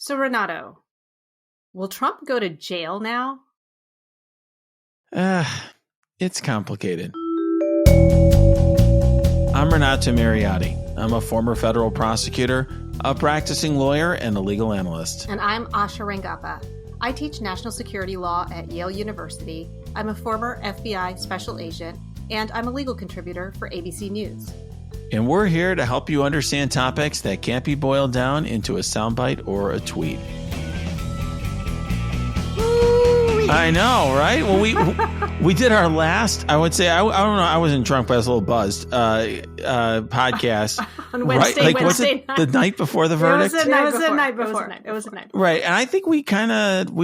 So, Renato, will Trump go to jail now? It's complicated. I'm Renato Mariotti. I'm a former federal prosecutor, a practicing lawyer, and a legal analyst. And I'm Asha Rangappa. I teach national security law at Yale University. I'm a former FBI special agent, and I'm a legal contributor for ABC News. And we're here to help you understand topics that can't be boiled down into a soundbite or a tweet. I know, right? Well, we did our last, I would say, I don't know, I wasn't drunk, but I was a little buzzed, podcast. On Wednesday, right? Like, Wednesday was it the night before the verdict? It was the night before. Right. And I think we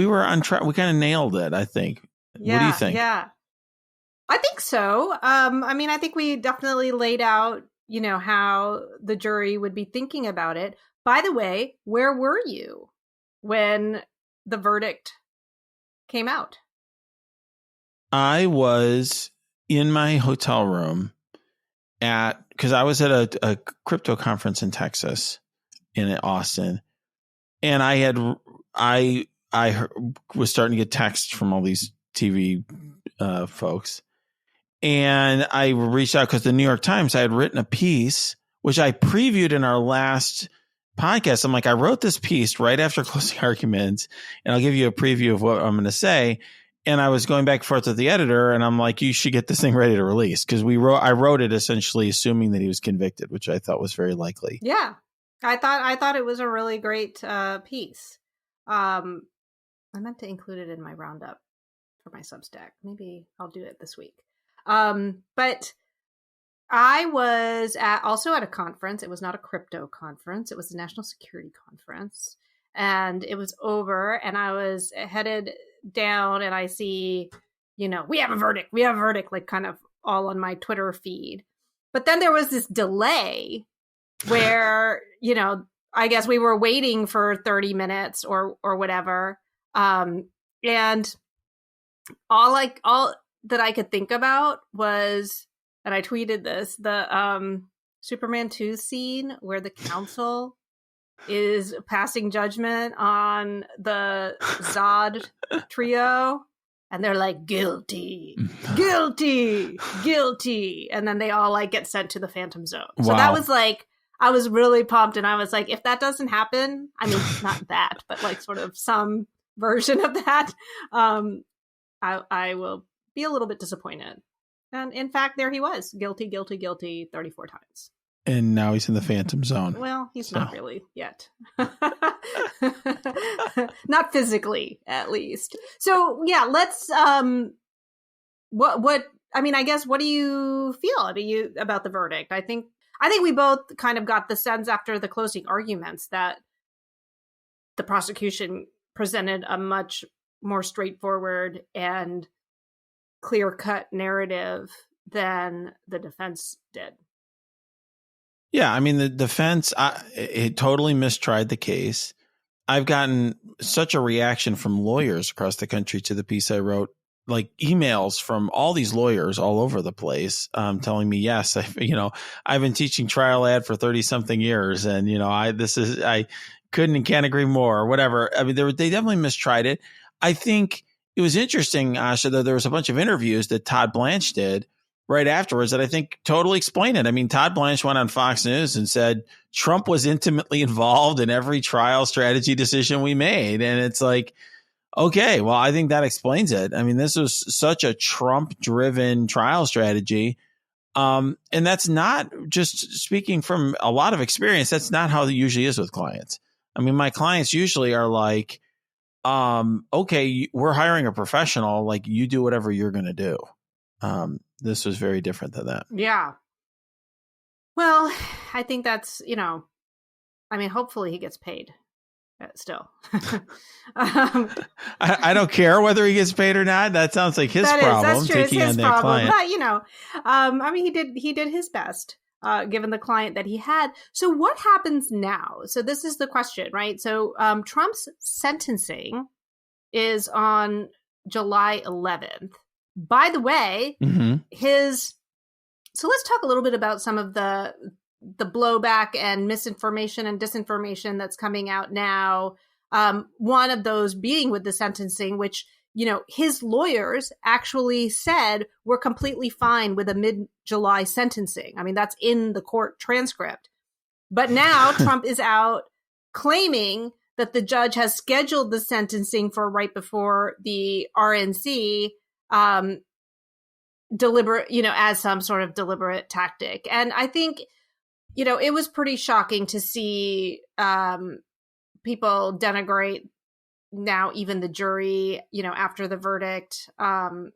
were on track. We kind of nailed it, I think. Yeah, what do you think? Yeah. I think so. I think we definitely laid out, how the jury would be thinking about it. By the way, where were you when the verdict came out? I was in my hotel room because I was at a crypto conference in Texas, in Austin, and I was starting to get texts from all these TV folks, and I reached out because the New York Times, I had written a piece which I previewed in our last podcast. I'm like, I wrote this piece right after closing arguments, and I'll give you a preview of what I'm going to say. And I was going back and forth with the editor, and I'm like, you should get this thing ready to release, because I wrote it essentially assuming that he was convicted, which I thought was very likely. Yeah, I thought it was a really great piece. I meant to include it in my roundup for my Substack. Maybe I'll do it this week. But I was also at a conference. It was not a crypto conference. It was a national security conference. And it was over, and I was headed down, and I see, we have a verdict, like kind of all on my Twitter feed. But then there was this delay where, I guess we were waiting for 30 minutes or whatever. And all that I could think about was, and I tweeted this, the Superman 2 scene where the council is passing judgment on the Zod trio, and they're like, guilty, guilty, guilty, and then they all get sent to the Phantom Zone. Wow. So that was I was really pumped, and I was like, if that doesn't happen, I mean, not that, but sort of some version of that, I will be a little bit disappointed. And in fact, there he was, guilty, guilty, guilty 34 times. And now he's in the Phantom Zone. Well, he's not really yet. Not physically, at least. So, yeah, let's, I guess, what do you feel about the verdict? I think we both kind of got the sense after the closing arguments that the prosecution presented a much more straightforward and clear-cut narrative than the defense did. Yeah, I mean, the defense, it totally mistried the case. I've gotten such a reaction from lawyers across the country to the piece I wrote, emails from all these lawyers all over the place, telling me, yes, I've been teaching trial ad for 30 something years. And, I couldn't and can't agree more, or whatever. I mean, they definitely mistried it. I think it was interesting, Asha, that there was a bunch of interviews that Todd Blanche did right afterwards that I think totally explain it. I mean, Todd Blanche went on Fox News and said Trump was intimately involved in every trial strategy decision we made. And it's like, okay, well, I think that explains it. I mean, this was such a Trump-driven trial strategy. And that's not, just speaking from a lot of experience, that's not how it usually is with clients. I mean, my clients usually are like, okay, we're hiring a professional, you do whatever you're going to do. This was very different than that. Yeah. Well, I think that's, hopefully he gets paid still. I don't care whether he gets paid or not. That sounds like his problem. That's true. Taking it's his on that problem. Client. But, he did his best, given the client that he had. So what happens now? So this is the question, right? So Trump's sentencing is on July 11th. By the way, so let's talk a little bit about some of the blowback and misinformation and disinformation that's coming out now One of those being with the sentencing, which, his lawyers actually said we're completely fine with a mid-July sentencing. I mean, that's in the court transcript. But now Trump is out claiming that the judge has scheduled the sentencing for right before the RNC, deliberate, as some sort of deliberate tactic. And I think, it was pretty shocking to see people denigrate now even the jury, after the verdict. And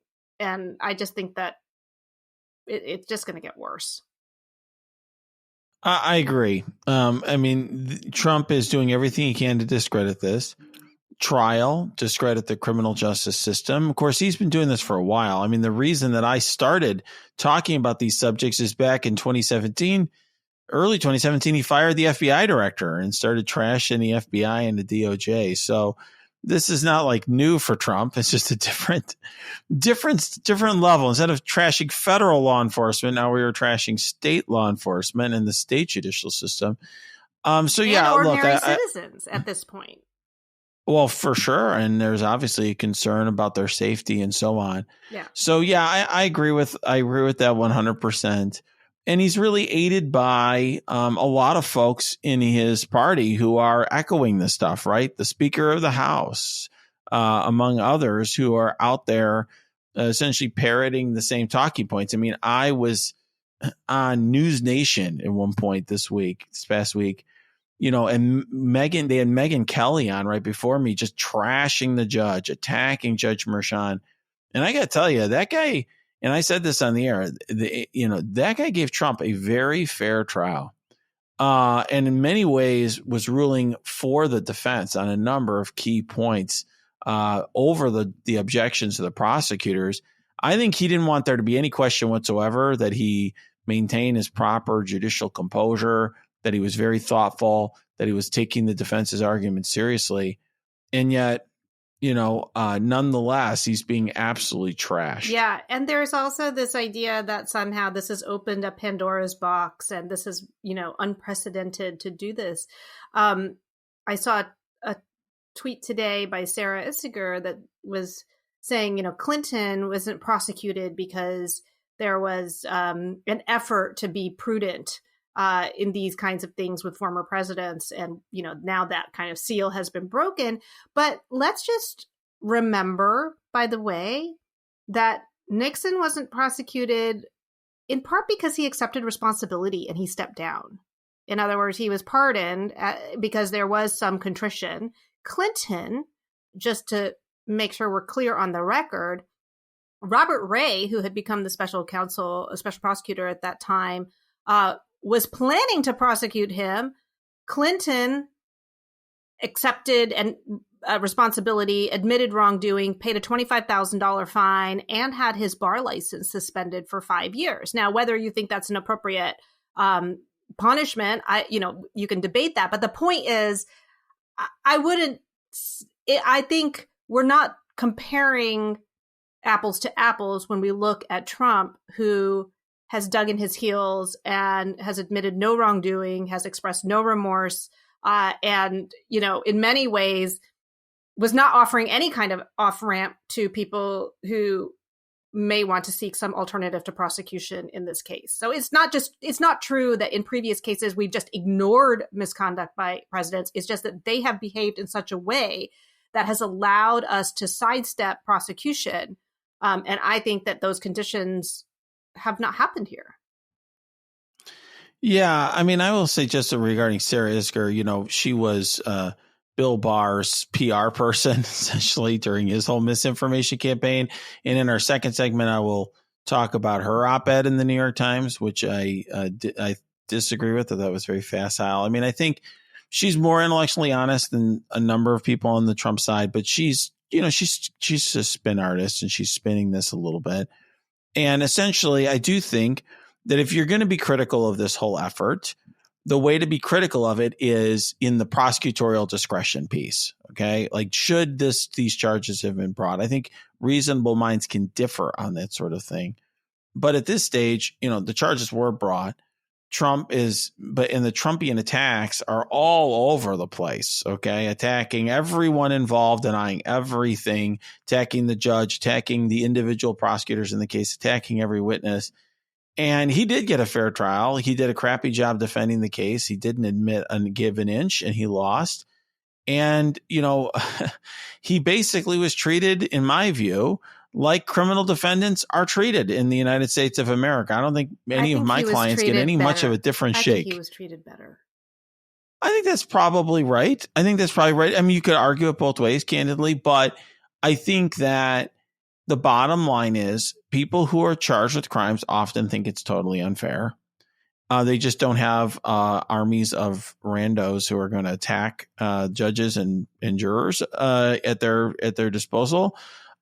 I just think that it's just going to get worse. I agree. Trump is doing everything he can to discredit this trial, discredit the criminal justice system. Of course, he's been doing this for a while. I mean, the reason that I started talking about these subjects is back in 2017, early 2017, he fired the FBI director and started trashing the FBI and the DOJ. So this is not like new for Trump. It's just a different level. Instead of trashing federal law enforcement, now we are trashing state law enforcement and the state judicial system. And ordinary citizens at this point. Well, for sure. And there's obviously a concern about their safety and so on. Yeah. So yeah, I agree with that 100%. And he's really aided by a lot of folks in his party who are echoing this stuff, right? The Speaker of the House, among others, who are out there essentially parroting the same talking points. I mean, I was on News Nation at one point this past week, and they had Megyn Kelly on right before me, just trashing the judge, attacking Judge Merchan. And I got to tell you, that guy, and I said this on the air, that guy gave Trump a very fair trial, and in many ways was ruling for the defense on a number of key points over the objections of the prosecutors. I think he didn't want there to be any question whatsoever that he maintain his proper judicial composure, that he was very thoughtful, that he was taking the defense's argument seriously. And yet, nonetheless, he's being absolutely trashed. Yeah. And there's also this idea that somehow this has opened a Pandora's box and this is, unprecedented to do this. I saw a tweet today by Sarah Issiger that was saying, Clinton wasn't prosecuted because there was an effort to be prudent in these kinds of things with former presidents. And, now that kind of seal has been broken. But let's just remember, by the way, that Nixon wasn't prosecuted in part because he accepted responsibility and he stepped down. In other words, he was pardoned because there was some contrition. Clinton, just to make sure we're clear on the record, Robert Ray, who had become the special prosecutor at that time, was planning to prosecute him. Clinton accepted responsibility, admitted wrongdoing, paid a $25,000 fine, and had his bar license suspended for 5 years. Now, whether you think that's an appropriate punishment, you can debate that. But the point is, I think we're not comparing apples to apples when we look at Trump, who has dug in his heels and has admitted no wrongdoing, has expressed no remorse, and, in many ways was not offering any kind of off-ramp to people who may want to seek some alternative to prosecution in this case. So it's not true that in previous cases we've just ignored misconduct by presidents. It's just that they have behaved in such a way that has allowed us to sidestep prosecution. And I think that those conditions have not happened here. Yeah, I mean, I will say just regarding Sarah Isker, she was Bill Barr's PR person essentially during his whole misinformation campaign. And in our second segment, I will talk about her op-ed in the New York Times, which I disagree with. That was very facile. I mean, I think she's more intellectually honest than a number of people on the Trump side, but she's a spin artist and she's spinning this a little bit. And essentially, I do think that if you're going to be critical of this whole effort, the way to be critical of it is in the prosecutorial discretion piece. Okay. Like, should these charges have been brought? I think reasonable minds can differ on that sort of thing. But at this stage, the charges were brought. Trump is, but in the Trumpian attacks are all over the place. Okay. Attacking everyone involved, denying everything, attacking the judge, attacking the individual prosecutors in the case, attacking every witness. And he did get a fair trial. He did a crappy job defending the case. He didn't admit and give an inch, and he lost. And, he basically was treated, in my view, like criminal defendants are treated in the United States of America. I don't think any of my clients get any much of a different shake. I think he was treated better. I think that's probably right. I mean, you could argue it both ways, candidly, but I think that the bottom line is people who are charged with crimes often think it's totally unfair. They just don't have armies of randos who are going to attack judges and jurors at their disposal.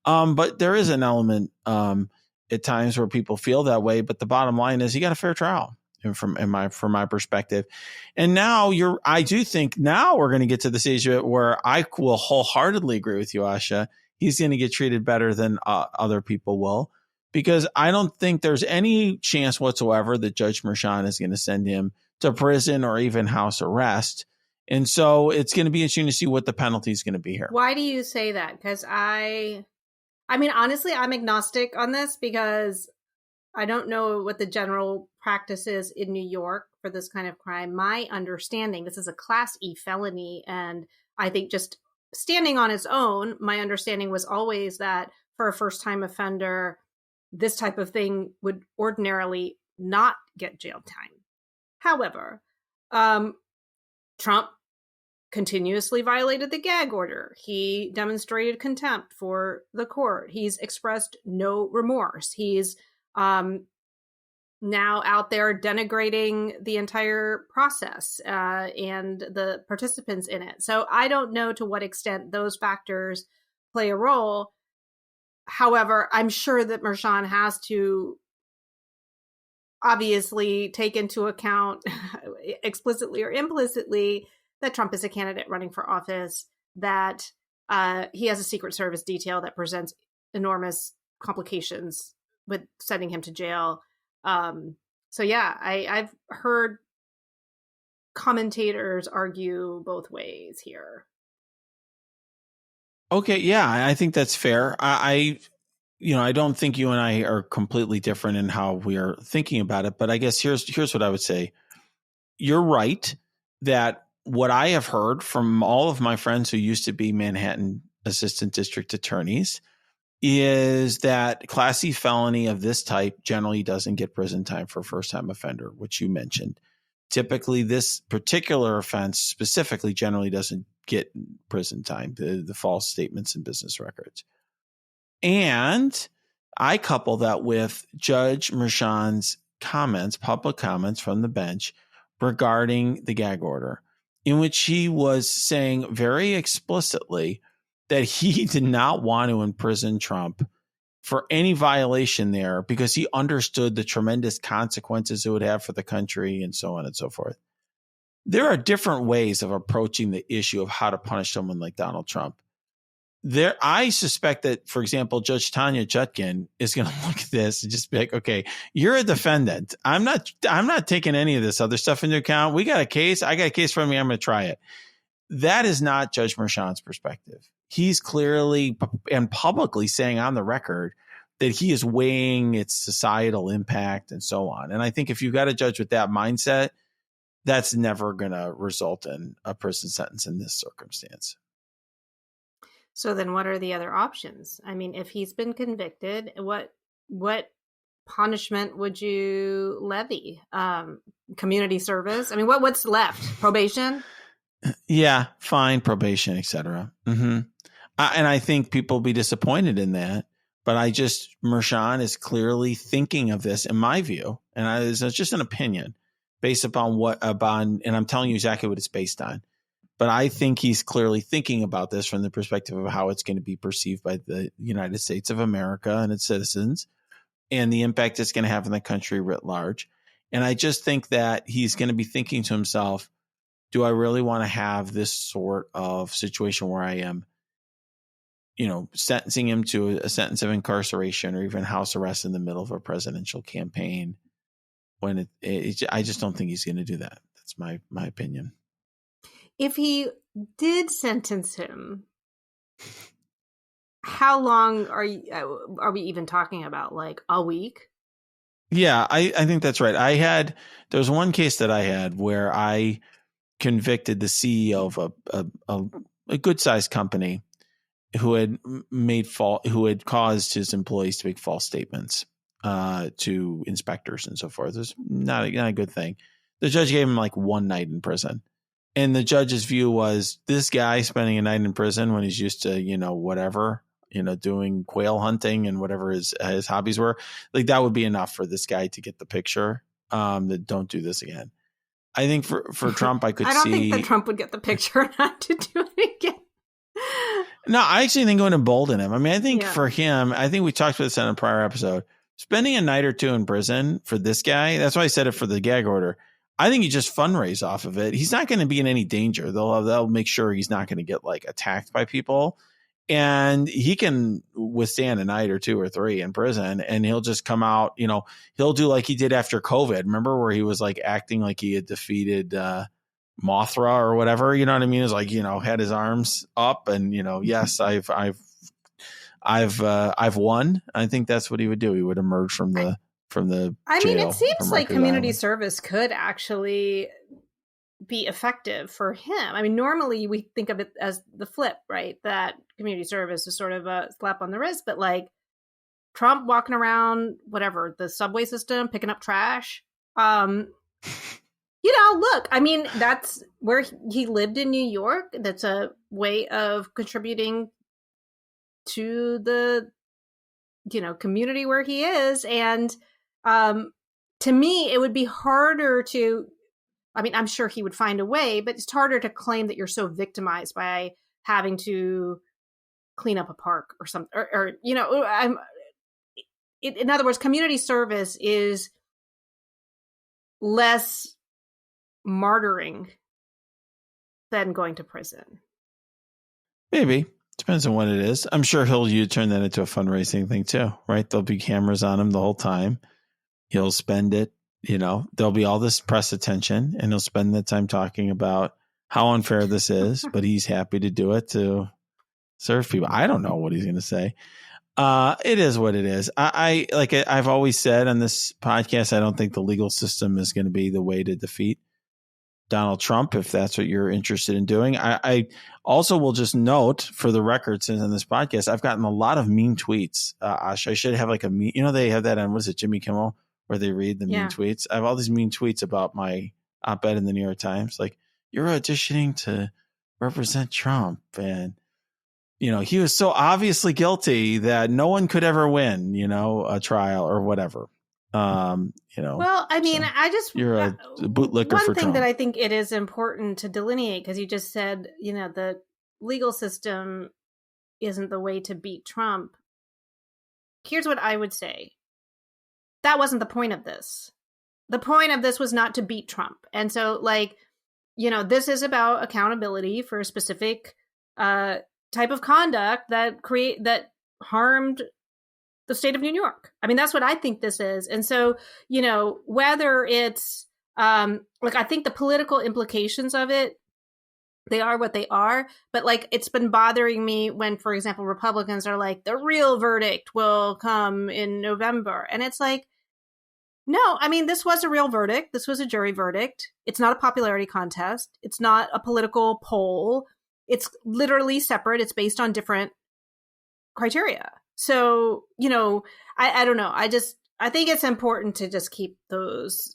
But there is an element at times where people feel that way. But the bottom line is, you got a fair trial from my perspective. And now I do think now we're going to get to the stage where I will wholeheartedly agree with you, Asha. He's going to get treated better than other people will, because I don't think there's any chance whatsoever that Judge Merchan is going to send him to prison or even house arrest. And so it's going to be interesting to see what the penalty is going to be here. Why do you say that? Because I mean, honestly, I'm agnostic on this because I don't know what the general practice is in New York for this kind of crime. My understanding, this is a Class E felony, and I think just standing on its own, my understanding was always that for a first-time offender, this type of thing would ordinarily not get jail time. However, Trump continuously violated the gag order. He demonstrated contempt for the court. He's expressed no remorse. He's now out there denigrating the entire process and the participants in it. So I don't know to what extent those factors play a role. However, I'm sure that Merchan has to obviously take into account explicitly or implicitly that Trump is a candidate running for office, that he has a Secret Service detail that presents enormous complications with sending him to jail. So yeah, I've heard commentators argue both ways here. Okay, yeah, I think that's fair. I don't think you and I are completely different in how we are thinking about it, but I guess here's what I would say. You're right that what I have heard from all of my friends who used to be Manhattan assistant district attorneys is that Class C felony of this type generally doesn't get prison time for a first-time offender, which you mentioned. Typically, this particular offense specifically generally doesn't get prison time, the false statements and business records. And I couple that with Judge Merchan's comments, public comments from the bench regarding the gag order, in which he was saying very explicitly that he did not want to imprison Trump for any violation there because he understood the tremendous consequences it would have for the country and so on and so forth. There are different ways of approaching the issue of how to punish someone like Donald Trump. I suspect that, for example, Judge Tanya Chutkan is going to look at this and just be like, okay, you're a defendant. I'm not taking any of this other stuff into account. We got a case. I got a case for me. I'm going to try it. That is not Judge Merchan's perspective. He's clearly and publicly saying on the record that he is weighing its societal impact and so on. And I think if you got a judge with that mindset, that's never going to result in a prison sentence in this circumstance. So then what are the other options? I mean, if he's been convicted, what punishment would you levy? Community service? I mean, what's left? Probation? Yeah, fine, probation, etc. Mm-hmm. And I think people will be disappointed in that. But Merchan is clearly thinking of this, in my view, and it's just an opinion based upon and I'm telling you exactly what it's based on. But I think he's clearly thinking about this from the perspective of how it's going to be perceived by the United States of America and its citizens and the impact it's going to have in the country writ large. And I just think that he's going to be thinking to himself, do I really want to have this sort of situation where I am, sentencing him to a sentence of incarceration or even house arrest in the middle of a presidential campaign? when I just don't think he's going to do that. That's my opinion. If he did sentence him, how long are we even talking about? Like a week? Yeah, I think that's right. There was one case that I had where I convicted the CEO of a good sized company who had caused his employees to make false statements to inspectors and so forth. It was not a good thing. The judge gave him like 1 night in prison. And the judge's view was this guy spending a night in prison when he's used to, whatever, doing quail hunting and whatever his hobbies were, like that would be enough for this guy to get the picture that don't do this again. I think for Trump, I don't think that Trump would get the picture not to do it again. No, I actually think it would embolden him. I mean, I think for him, I think we talked about this in a prior episode, spending a night or two in prison for this guy. That's why I said it for the gag order. I think you just fundraise off of it. He's not going to be in any danger. They'll make sure he's not going to get like attacked by people, and he can withstand a night or 2 or 3 in prison, and he'll just come out. He'll do like he did after COVID. Remember where he was like acting like he had defeated Mothra or whatever. You know what I mean? It's like had his arms up and yes, I've won. I think that's what he would do. He would emerge from the. I mean, it seems like community service could actually be effective for him. I mean, normally we think of it as the flip, right? That community service is sort of a slap on the wrist, but like Trump walking around, whatever, the subway system, picking up trash. Look, I mean, that's where he lived in New York. That's a way of contributing to the, community where he is. And to me, it would be harder to, I mean, I'm sure he would find a way, but it's harder to claim that you're so victimized by having to clean up a park or something, or in other words, community service is less martyring than going to prison. Maybe. Depends on what it is. I'm sure he'll turn that into a fundraising thing too, right? There'll be cameras on him the whole time. He'll spend it, there'll be all this press attention, and he'll spend the time talking about how unfair this is, but he's happy to do it to serve people. I don't know what he's going to say. It is what it is. I've always said on this podcast, I don't think the legal system is going to be the way to defeat Donald Trump, if that's what you're interested in doing. I also will just note for the record, since on this podcast, I've gotten a lot of mean tweets. Asha, I should have like a mean, they have that on, what is it, Jimmy Kimmel, where they read the mean tweets. I have all these mean tweets about my op-ed in the New York Times. Like, you're auditioning to represent Trump. And, he was so obviously guilty that no one could ever win, a trial or whatever. Well, I mean, you're a bootlicker for Trump. One thing that I think it is important to delineate, because you just said, the legal system isn't the way to beat Trump. Here's what I would say. That wasn't the point of this. The point of this was not to beat Trump. And so, this is about accountability for a specific type of conduct that harmed the state of New York. I mean, that's what I think this is. And so, whether it's I think the political implications of it, they are what they are. But it's been bothering me when, for example, Republicans are like, the real verdict will come in November. And it's like, no, I mean, this was a real verdict. This was a jury verdict. It's not a popularity contest. It's not a political poll. It's literally separate. It's based on different criteria. So, I don't know. I think it's important to just keep those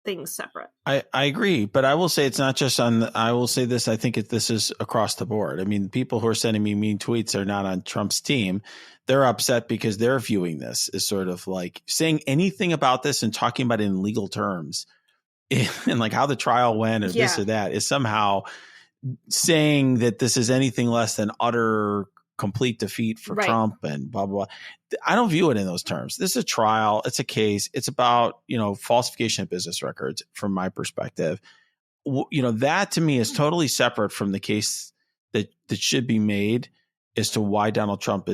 things separate. I agree, but I will say it's not just I will say this. I think this is across the board. I mean, people who are sending me mean tweets are not on Trump's team. They're upset because they're viewing this as sort of like saying anything about this and talking about it in legal terms and like how the trial went or this or that is somehow saying that this is anything less than utter complete defeat for Trump and blah, blah, blah. I don't view it in those terms. This is a trial. It's a case. It's about, falsification of business records from my perspective. That to me is totally separate from the case that should be made as to why Donald Trump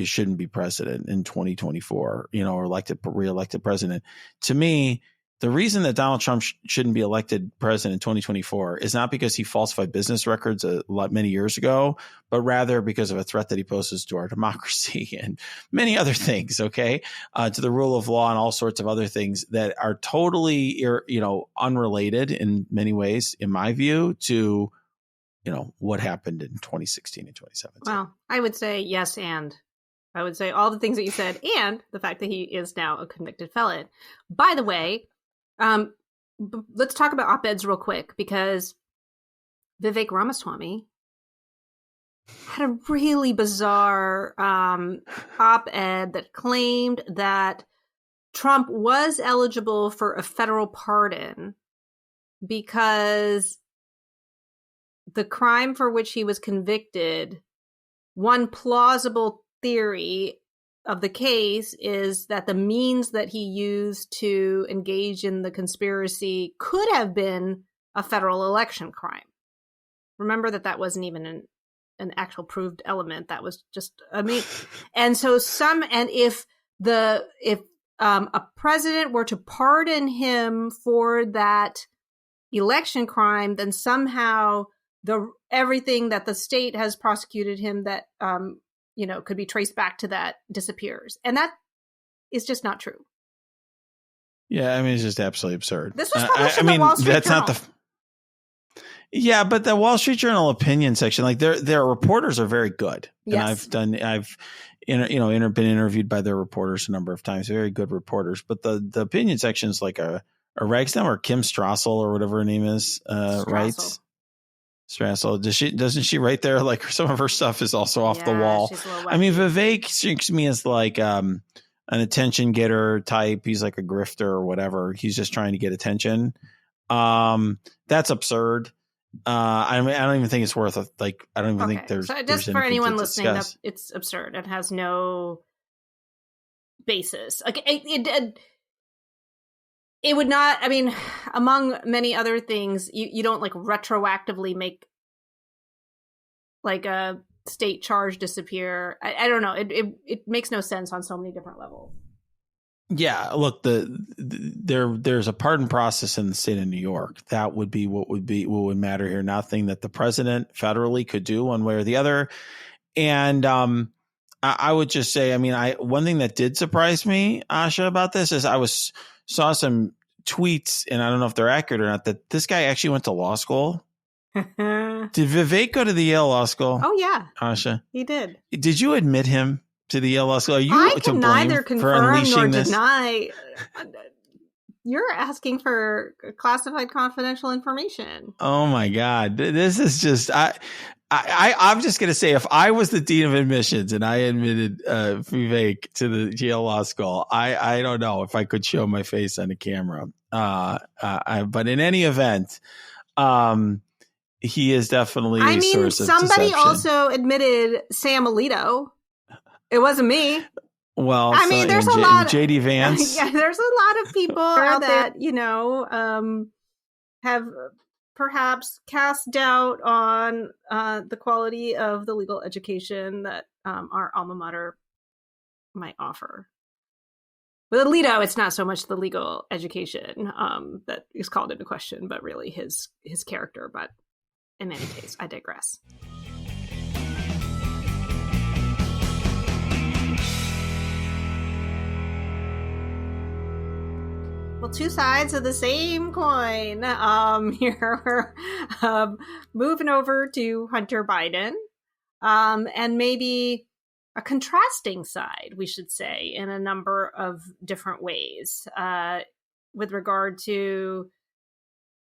shouldn't be president in 2024, or reelected president. To me, The reason that Donald Trump shouldn't be elected president in 2024 is not because he falsified business records many years ago, but rather because of a threat that he poses to our democracy and many other things, okay, to the rule of law and all sorts of other things that are totally, unrelated in many ways, in my view, to, what happened in 2016 and 2017. Well, I would say yes, and I would say all the things that you said, and the fact that he is now a convicted felon. By the way, let's talk about op-eds real quick, because Vivek Ramaswamy had a really bizarre op-ed that claimed that Trump was eligible for a federal pardon because the crime for which he was convicted, one plausible theory of the case is that the means that he used to engage in the conspiracy could have been a federal election crime. Remember that wasn't even an actual proved element. That was just and so if a president were to pardon him for that election crime, then somehow everything that the state has prosecuted him that could be traced back to that disappears. And that is just not true. Yeah, I mean, it's just absolutely absurd. This was published in the Wall Street Journal. Yeah, but the Wall Street Journal opinion section, like their reporters are very good. Yes. And I've been interviewed by their reporters a number of times, very good reporters. But the opinion section is like a Ragsdam or Kim Strassel or whatever her name is, writes. Strassel. Doesn't she write there? Like some of her stuff is also off the wall. I mean, Vivek strikes me as like an attention getter type. He's like a grifter or whatever. He's just trying to get attention. That's absurd. I don't even think it's worth it. Like, I don't even think there's. So just for anyone listening, that it's absurd. It has no basis. Like it would not, I mean, among many other things, you don't like retroactively make like a state charge disappear. I don't know. It makes no sense on so many different levels. Yeah, look, there's a pardon process in the state of New York. That would be what would matter here. Nothing that the president federally could do one way or the other. And I would just say, I mean, one thing that did surprise me, Asha, about this is I saw some tweets, and I don't know if they're accurate or not, that this guy actually went to law school. Did Vivek go to the Yale Law School? Oh, yeah. Asha? He did. Did you admit him to the Yale Law School? Are you I to can blame neither for confirm unleashing nor this? deny. You're asking for classified confidential information. Oh, my God. This is just... I'm just going to say, if I was the dean of admissions and I admitted Vivek to the Yale Law School, I don't know if I could show my face on a camera. But in any event, he is definitely a source of somebody deception. also admitted Sam Alito. It wasn't me. Well, I mean, there's a lot. JD Vance. Yeah, there's a lot of people out that have perhaps cast doubt on the quality of the legal education that our alma mater might offer. With Alito, it's not so much the legal education that is called into question, but really his character. But in any case, I digress. Well, two sides of the same coin. Here we're moving over to Hunter Biden, and maybe a contrasting side, we should say, in a number of different ways, with regard to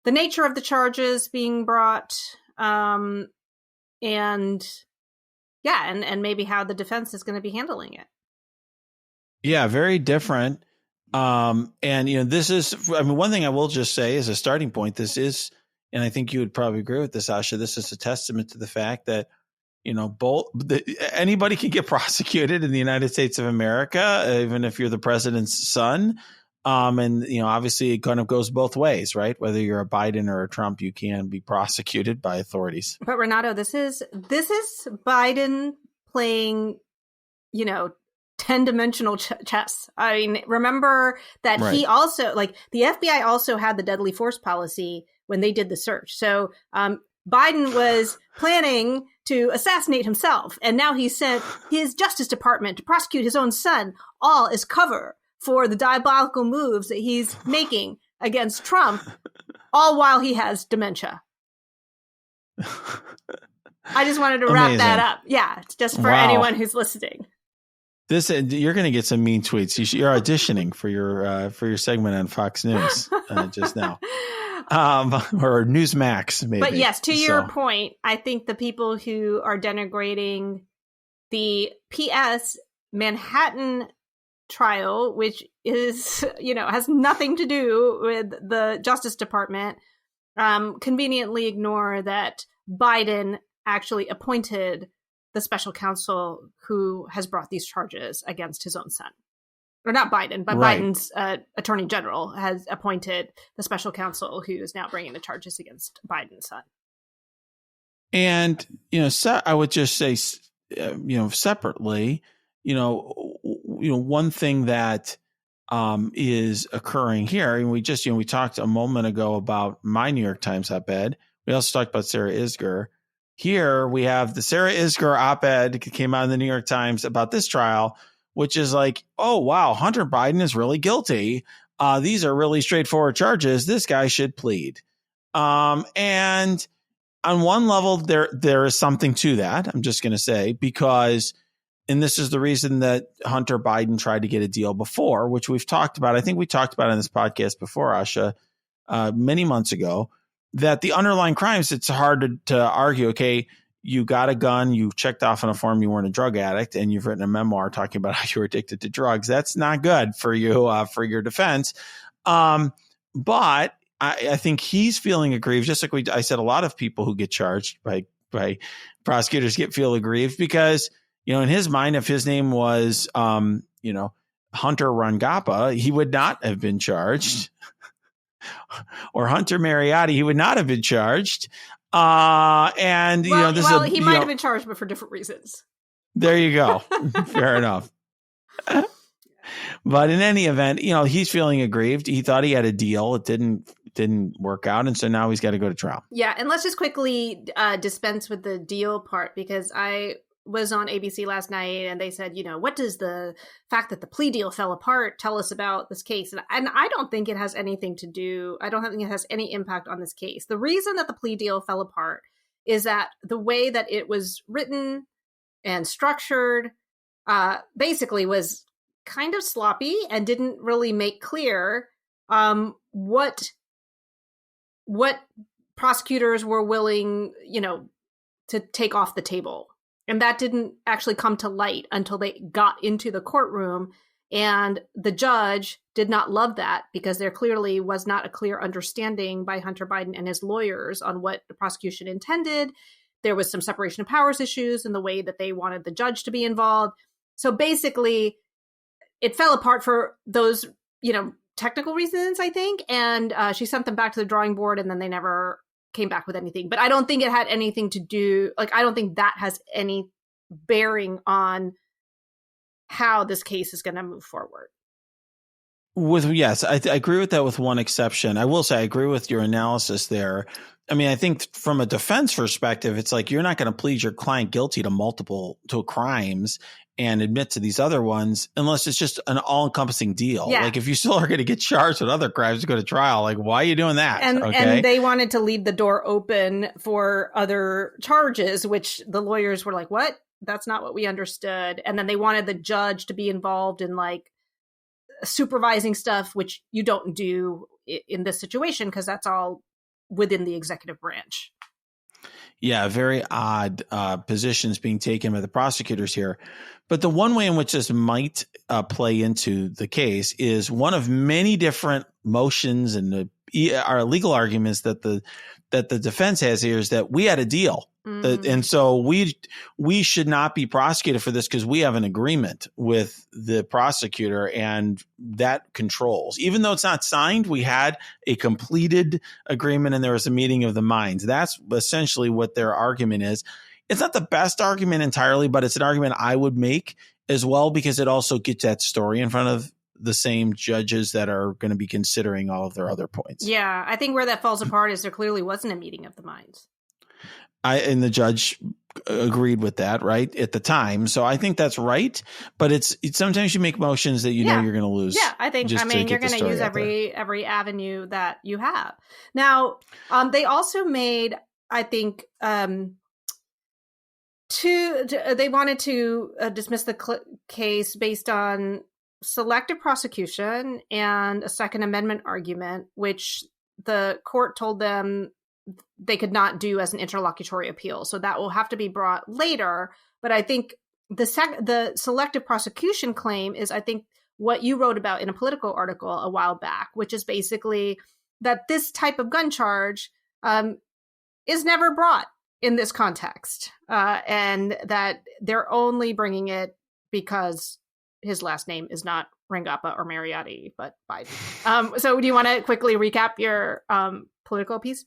the nature of the charges being brought, and maybe how the defense is going to be handling it. Yeah, very different. And this is, I mean, one thing I will just say as a starting point, this is, and I think you would probably agree with this, Asha, this is a testament to the fact that, anybody can get prosecuted in the United States of America, even if you're the president's son. And obviously it kind of goes both ways, right? Whether you're a Biden or a Trump, you can be prosecuted by authorities. But Renato, this is Biden playing, 10-dimensional chess. I mean, remember that Right. he also, like, the FBI also had the deadly force policy when they did the search. So Biden was planning to assassinate himself, and now he sent his Justice Department to prosecute his own son, all as cover for the diabolical moves that he's making against Trump, all while he has dementia. I just wanted to wrap that up. Yeah, it's just for anyone who's listening. You're going to get some mean tweets. You're auditioning for your segment on Fox News just now, or Newsmax, maybe. But yes, to your point, I think the people who are denigrating the PS Manhattan trial, which is, has nothing to do with the Justice Department, conveniently ignore that Biden actually appointed the special counsel who has brought these charges against his own son. Or not Biden, but right. Biden's attorney general has appointed the special counsel who is now bringing the charges against Biden's son. And, I would just say, separately, one thing that is occurring here, and we talked a moment ago about my New York Times op-ed. We also talked about Sarah Isgur. Here we have the Sarah Isgur op-ed came out in the New York Times about this trial, which is like, oh, wow, Hunter Biden is really guilty. These are really straightforward charges. This guy should plead. And on one level, there is something to that, I'm just going to say, because, and this is the reason that Hunter Biden tried to get a deal before, which we've talked about. I think we talked about on this podcast before, Asha, many months ago, that the underlying crimes, it's hard to argue, okay, you got a gun, you checked off on a form you weren't a drug addict, and you've written a memoir talking about how you were addicted to drugs. That's not good for you, for your defense. But I think he's feeling aggrieved, just like I said, a lot of people who get charged by prosecutors feel aggrieved because, in his mind, if his name was, Hunter Rangappa, he would not have been charged. Or Hunter Mariotti, he would not have been charged. He might have been charged, but for different reasons. There you go. Fair enough. But in any event, he's feeling aggrieved. He thought he had a deal. It didn't work out. And so now he's got to go to trial. Yeah. And let's just quickly dispense with the deal part, because I was on ABC last night and they said, what does the fact that the plea deal fell apart tell us about this case? And I don't think it has anything to do. I don't think it has any impact on this case. The reason that the plea deal fell apart is that the way that it was written and structured basically was kind of sloppy and didn't really make clear what prosecutors were willing, to take off the table. And that didn't actually come to light until they got into the courtroom. And the judge did not love that, because there clearly was not a clear understanding by Hunter Biden and his lawyers on what the prosecution intended. There was some separation of powers issues in the way that they wanted the judge to be involved. So basically, it fell apart for those, technical reasons, I think. And she sent them back to the drawing board, and then they never came back with anything. But I don't think it had anything to do, I don't think that has any bearing on how this case is going to move forward. Yes, I agree with that, with one exception. I will say I agree with your analysis there. I mean, I think from a defense perspective, it's like you're not going to plead your client guilty to crimes and admit to these other ones unless it's just an all-encompassing deal. Yeah. Like, if you still are going to get charged with other crimes to go to trial, like, why are you doing that? And they wanted to leave the door open for other charges, which the lawyers were like, what? That's not what we understood. And then they wanted the judge to be involved in supervising stuff, which you don't do in this situation, because that's all within the executive branch. Yeah, very odd positions being taken by the prosecutors here. But the one way in which this might play into the case is one of many different motions and our legal arguments that the defense has here is that we had a deal. Mm-hmm. And so we should not be prosecuted for this because we have an agreement with the prosecutor, and that controls. Even though it's not signed, we had a completed agreement and there was a meeting of the minds. That's essentially what their argument is. It's not the best argument entirely, but it's an argument I would make as well, because it also gets that story in front of the same judges that are going to be considering all of their other points. Yeah, I think where that falls apart is there clearly wasn't a meeting of the minds. And the judge agreed with that, right, at the time. So I think that's right. But it's sometimes you make motions that you know you're going to lose. Yeah, I think. You're going to use every avenue that you have. Now, they also made, I think, they wanted to dismiss the case based on selective prosecution and a Second Amendment argument, which the court told them they could not do as an interlocutory appeal. So that will have to be brought later. But I think the selective prosecution claim is, I think, what you wrote about in a Politico article a while back, which is basically that this type of gun charge is never brought in this context, and that they're only bringing it because his last name is not Rangappa or Mariotti, but Biden. So do you want to quickly recap your Politico piece?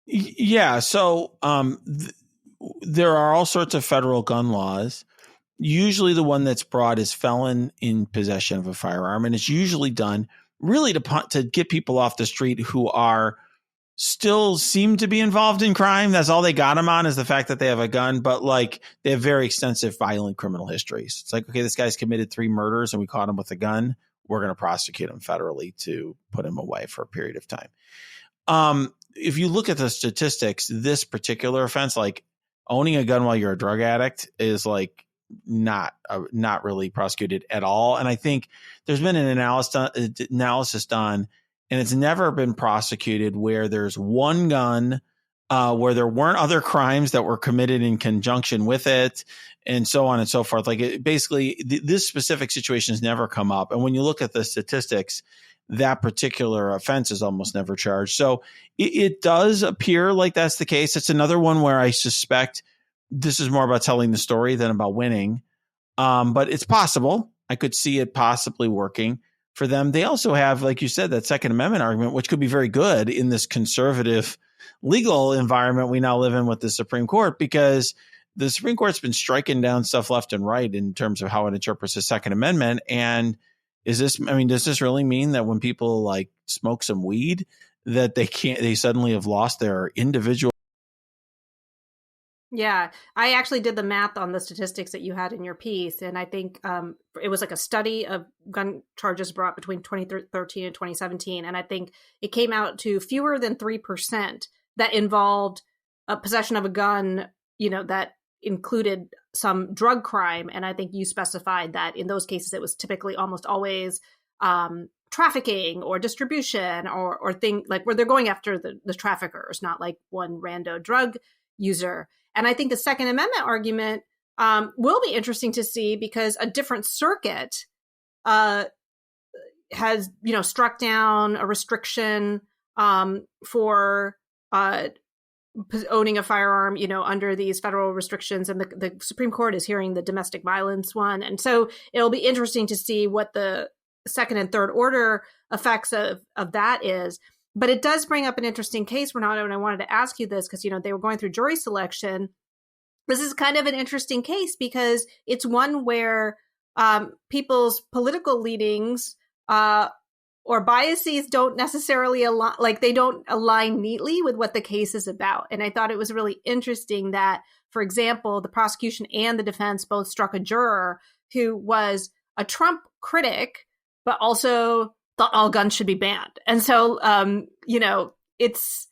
Yeah. So there are all sorts of federal gun laws. Usually the one that's brought is felon in possession of a firearm. And it's usually done really to get people off the street who are still seem to be involved in crime. That's all they got them on, is the fact that they have a gun, but like they have very extensive violent criminal histories. It's like, okay, this guy's committed 3 murders and we caught him with a gun. We're going to prosecute him federally to put him away for a period of time. If you look at the statistics, this particular offense, like owning a gun while you're a drug addict, is like not really prosecuted at all. And I think there's been an analysis done, and it's never been prosecuted where there's one gun, where there weren't other crimes that were committed in conjunction with it, and so on and so forth. Like basically, this specific situation has never come up. And when you look at the statistics, that particular offense is almost never charged. So it does appear like that's the case. It's another one where I suspect this is more about telling the story than about winning. But it's possible. I could see it possibly working for them. They also have, like you said, that Second Amendment argument, which could be very good in this conservative legal environment we now live in with the Supreme Court, because the Supreme Court's been striking down stuff left and right in terms of how it interprets the Second Amendment. And does this really mean that when people like smoke some weed that they suddenly have lost their individual? Yeah, I actually did the math on the statistics that you had in your piece, and I think it was like a study of gun charges brought between 2013 and 2017, and I think it came out to fewer than 3% that involved a possession of a gun, that included some drug crime. And I think you specified that in those cases, it was typically almost always trafficking or distribution or thing like where they're going after the traffickers, not like one rando drug user. And I think the Second Amendment argument will be interesting to see, because a different circuit has, struck down a restriction for owning a firearm, under these federal restrictions. And the Supreme Court is hearing the domestic violence one. And so it'll be interesting to see what the second and third order effects of that is. But it does bring up an interesting case, Renato, and I wanted to ask you this because, they were going through jury selection. This is kind of an interesting case because it's one where people's political leanings or biases don't necessarily align, like they don't align neatly with what the case is about. And I thought it was really interesting that, for example, the prosecution and the defense both struck a juror who was a Trump critic, but also thought all guns should be banned. And so, it's,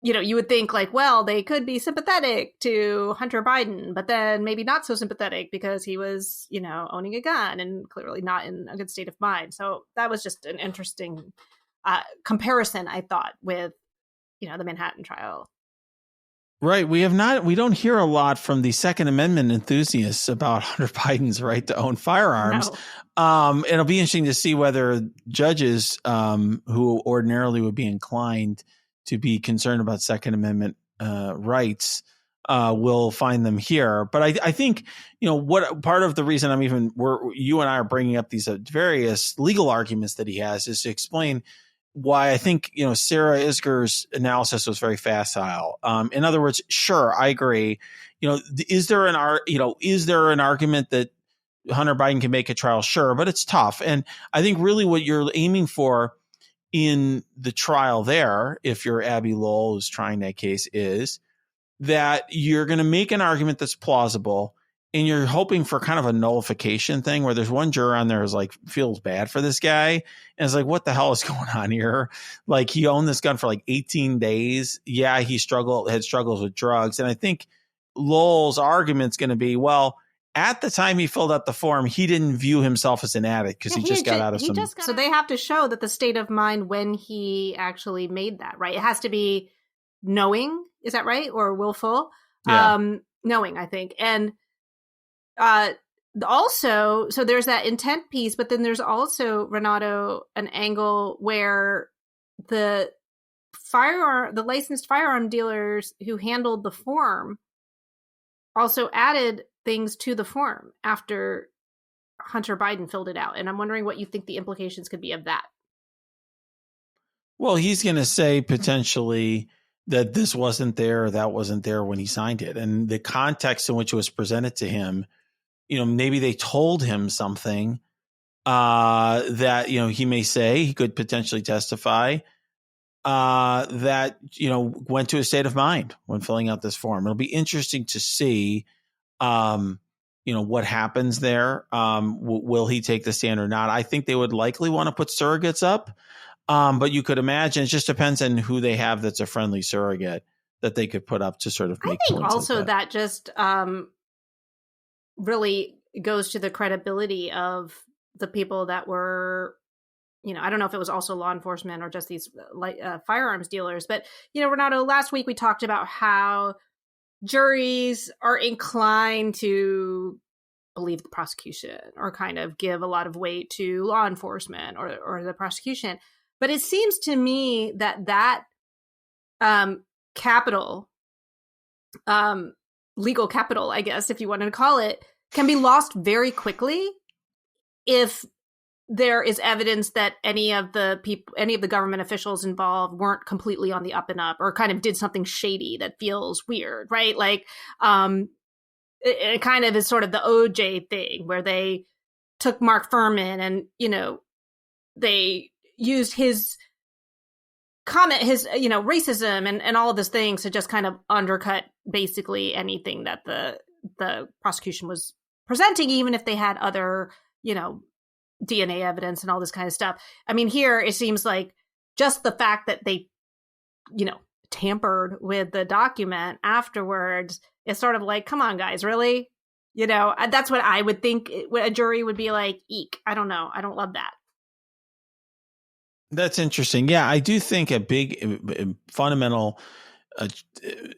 you would think like, well, they could be sympathetic to Hunter Biden, but then maybe not so sympathetic because he was, owning a gun and clearly not in a good state of mind. So that was just an interesting comparison, I thought, with, the Manhattan trial. Right. We don't hear a lot from the Second Amendment enthusiasts about Hunter Biden's right to own firearms. No. It'll be interesting to see whether judges who ordinarily would be inclined to be concerned about Second Amendment rights will find them here. But I think, what part of the reason you and I are bringing up these various legal arguments that he has is to explain why I think, Sarah Isger's analysis was very facile. In other words, sure, I agree. is there an argument that Hunter Biden can make a trial? Sure, but it's tough. And I think really what you're aiming for in the trial there, if you're Abby Lowell who's trying that case, is that you're going to make an argument that's plausible, and you're hoping for kind of a nullification thing where there's one juror on there who's like feels bad for this guy and is like, what the hell is going on here? Like, he owned this gun for like 18 days. Yeah, he had struggles with drugs. And I think Lowell's argument's going to be, well, at the time he filled out the form, he didn't view himself as an addict because he just got out of some. So they have to show that the state of mind when he actually made that, right? It has to be knowing, is that right? Or willful? Yeah. Knowing, I think. And also, so there's that intent piece, but then there's also, Renato, an angle where the licensed firearm dealers who handled the form also added things to the form after Hunter Biden filled it out. And I'm wondering what you think the implications could be of that. Well, he's going to say potentially that this wasn't there or that wasn't there when he signed it. And the context in which it was presented to him, maybe they told him something that, he may say, he could potentially testify that, went to a state of mind when filling out this form. It'll be interesting to see, what happens there. Will he take the stand or not? I think they would likely want to put surrogates up. But you could imagine, it just depends on who they have that's a friendly surrogate that they could put up to sort of make I think also like that just really goes to the credibility of the people that were, I don't know if it was also law enforcement or just these firearms dealers. But, Renato, last week we talked about how juries are inclined to believe the prosecution or kind of give a lot of weight to law enforcement or the prosecution. But it seems to me that capital, legal capital, I guess, if you wanted to call it, can be lost very quickly if there is evidence that any of the government officials involved weren't completely on the up and up or kind of did something shady that feels weird, right? Like, it kind of is sort of the OJ thing where they took Mark Furman and, they used his comment, his, racism and all of these things to just kind of undercut basically anything that the prosecution was presenting, even if they had other, DNA evidence and all this kind of stuff. I mean, here it seems like just the fact that they, tampered with the document afterwards is sort of like, come on, guys, really? That's what I would think a jury would be like, eek. I don't know. I don't love that. That's interesting. Yeah, I do think a big fundamental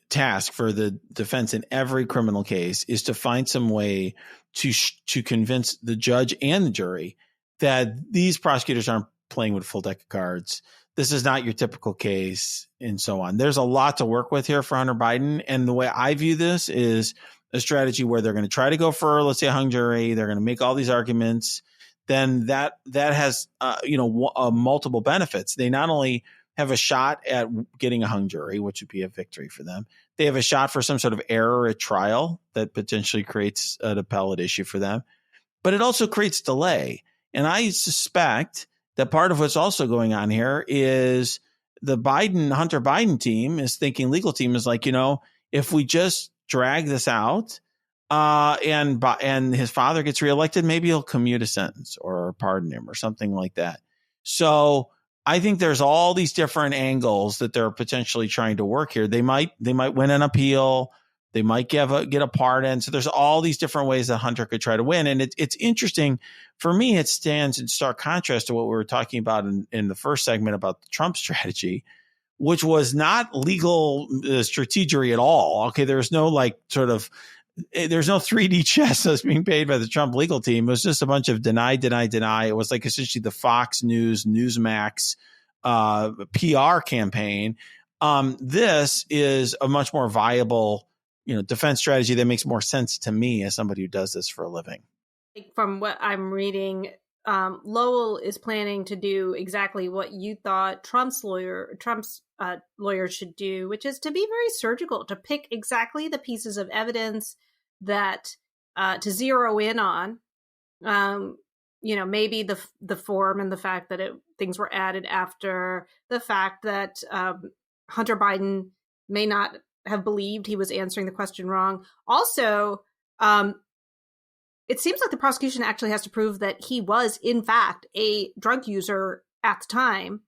task for the defense in every criminal case is to find some way to convince the judge and the jury that these prosecutors aren't playing with a full deck of cards. This is not your typical case, and so on. There's a lot to work with here for Hunter Biden. And the way I view this is a strategy where they're going to try to go for, let's say, a hung jury. They're going to make all these arguments. Then that has, multiple benefits. They not only have a shot at getting a hung jury, which would be a victory for them. They have a shot for some sort of error at trial that potentially creates an appellate issue for them. But it also creates delay. And I suspect that part of what's also going on here is the Hunter Biden team is thinking, legal team is like, if we just drag this out and his father gets reelected, maybe he'll commute a sentence or pardon him or something like that. So I think there's all these different angles that they're potentially trying to work here. They might win an appeal. They might get a pardon. So there's all these different ways that Hunter could try to win. And it's interesting. For me, it stands in stark contrast to what we were talking about in the first segment about the Trump strategy, which was not legal strategery at all. Okay, there's no there's no 3D chess that's being paid by the Trump legal team. It was just a bunch of deny. It was like essentially the Fox News, Newsmax PR campaign. This is a much more viable defense strategy that makes more sense to me as somebody who does this for a living. From what I'm reading, Lowell is planning to do exactly what you thought Trump's lawyer should do, which is to be very surgical, to pick exactly the pieces of evidence that to zero in on. Maybe the form and the fact that things were added after the fact that Hunter Biden may not have believed he was answering the question wrong. Also, it seems like the prosecution actually has to prove that he was, in fact, a drug user at the time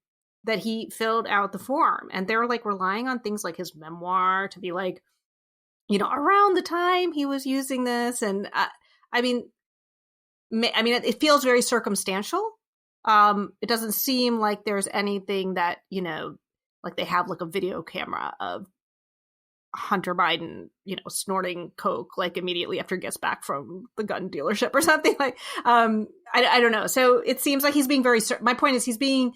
that he filled out the form. And they're like relying on things like his memoir to be like, around the time he was using this. And it feels very circumstantial. It doesn't seem like there's anything that, like they have like a video camera of Hunter Biden, snorting coke like immediately after he gets back from the gun dealership or something. Like, I don't know. So it seems like he's being my point is he's being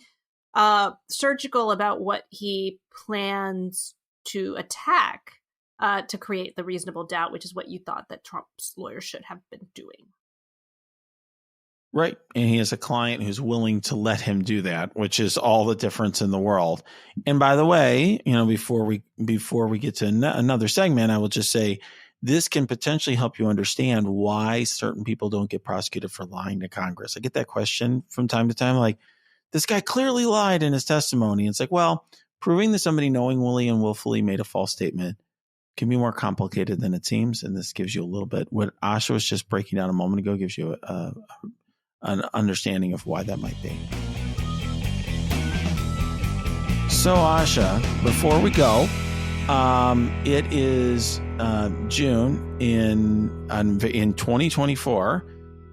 surgical about what he plans to attack to create the reasonable doubt, which is what you thought that Trump's lawyer should have been doing. Right. And he has a client who's willing to let him do that, which is all the difference in the world. And by the way, before we get to another segment, I will just say this can potentially help you understand why certain people don't get prosecuted for lying to Congress. I get that question from time to time, like, this guy clearly lied in his testimony. It's like, well, proving that somebody knowingly and willfully made a false statement can be more complicated than it seems. And this gives you a little bit. What Asha was just breaking down a moment ago gives you an understanding of why that might be. So, Asha, before we go, it is June in 2024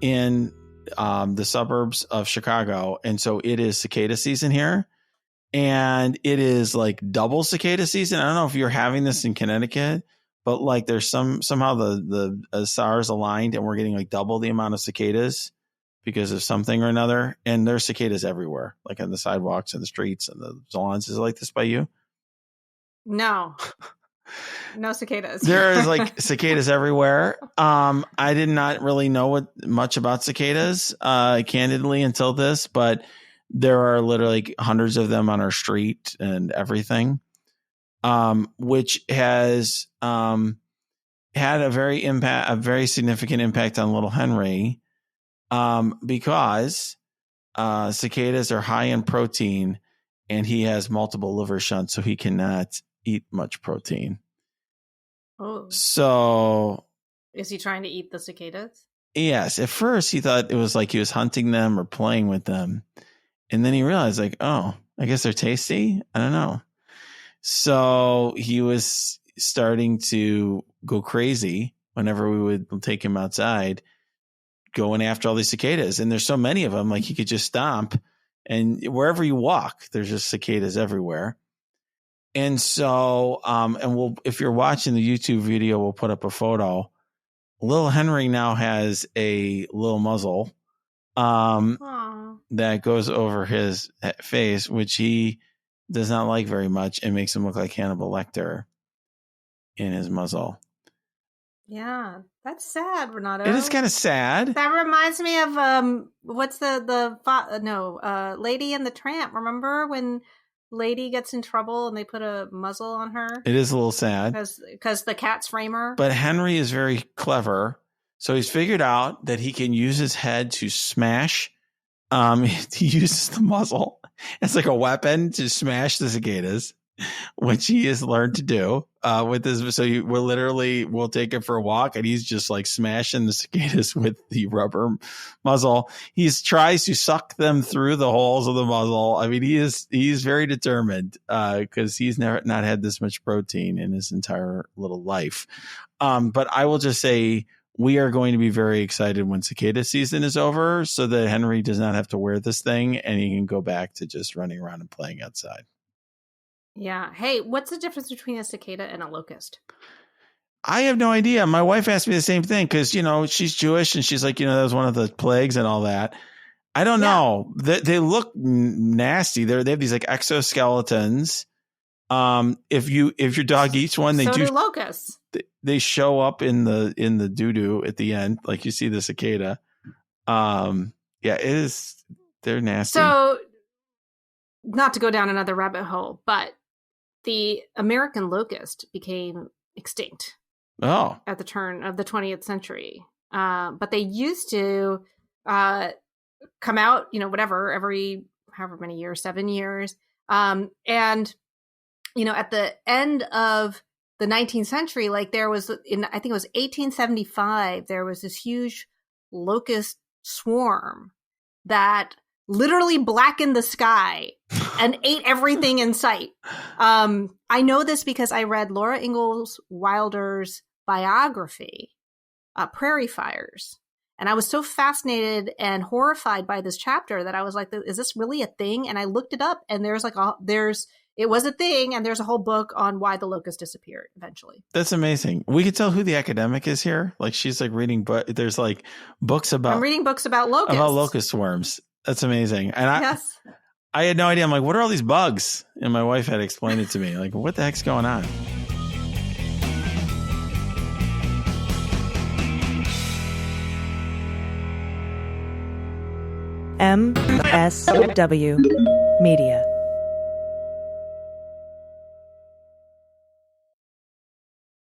in the suburbs of Chicago, and so it is cicada season here, and it is like double cicada season. I don't know if you're having this in Connecticut, but like there's somehow the stars aligned, and we're getting like double the amount of cicadas because of something or another. And there's cicadas everywhere, like on the sidewalks and the streets and the salons. Is it like this by you? No. No cicadas. There is like cicadas everywhere. I did not really know much about cicadas, candidly, until this, but there are literally hundreds of them on our street and everything, which has had a very significant impact on little Henry. Because cicadas are high in protein and he has multiple liver shunts, so he cannot eat much protein. Oh. So is he trying to eat the cicadas? Yes. At first he thought it was like he was hunting them or playing with them. And then he realized like, oh, I guess they're tasty. I don't know. So he was starting to go crazy whenever we would take him outside, going after all these cicadas. And there's so many of them, like he could just stomp, and wherever you walk, there's just cicadas everywhere. And so, if you're watching the YouTube video, we'll put up a photo. Little Henry now has a little muzzle, that goes over his face, which he does not like very much, and makes him look like Hannibal Lecter in his muzzle. Yeah, that's sad, Renato. It is kind of sad. That reminds me of what's Lady and the Tramp. Remember when Lady gets in trouble and they put a muzzle on her? It is a little sad because the cats frame her. But Henry is very clever, so he's figured out that he can use his head to smash. He uses the muzzle as like a weapon to smash the cicadas, which he has learned to do with this. So we'll take him for a walk, and he's just like smashing the cicadas with the rubber muzzle. He tries to suck them through the holes of the muzzle. I mean, he's very determined because he's not had this much protein in his entire little life. But I will just say we are going to be very excited when cicada season is over, so that Henry does not have to wear this thing and he can go back to just running around and playing outside. Yeah. Hey, what's the difference between a cicada and a locust? I have no idea. My wife asked me the same thing because, she's Jewish and she's like, that was one of the plagues and all that. I don't know. They look nasty. They have these like exoskeletons. If your dog eats one, they do locusts. They show up in the doo-doo at the end, like you see the cicada. Yeah, it is. They're nasty. So, not to go down another rabbit hole, but the American locust became extinct at the turn of the 20th century. But they used to come out, every however many years, 7 years. And, at the end of the 19th century, like there was I think it was 1875, there was this huge locust swarm that literally blackened the sky and ate everything in sight. I know this because I read Laura Ingalls Wilder's biography, Prairie Fires. And I was so fascinated and horrified by this chapter that I was like, is this really a thing? And I looked it up, and it was a thing, and there's a whole book on why the locust disappeared eventually. That's amazing. We could tell who the academic is here. Like she's like reading, but there's like books about. I'm reading books about locusts. About locust swarms. That's amazing. And I had no idea. I'm like, what are all these bugs? And my wife had explained it to me. Like, what the heck's going on? MSW Media.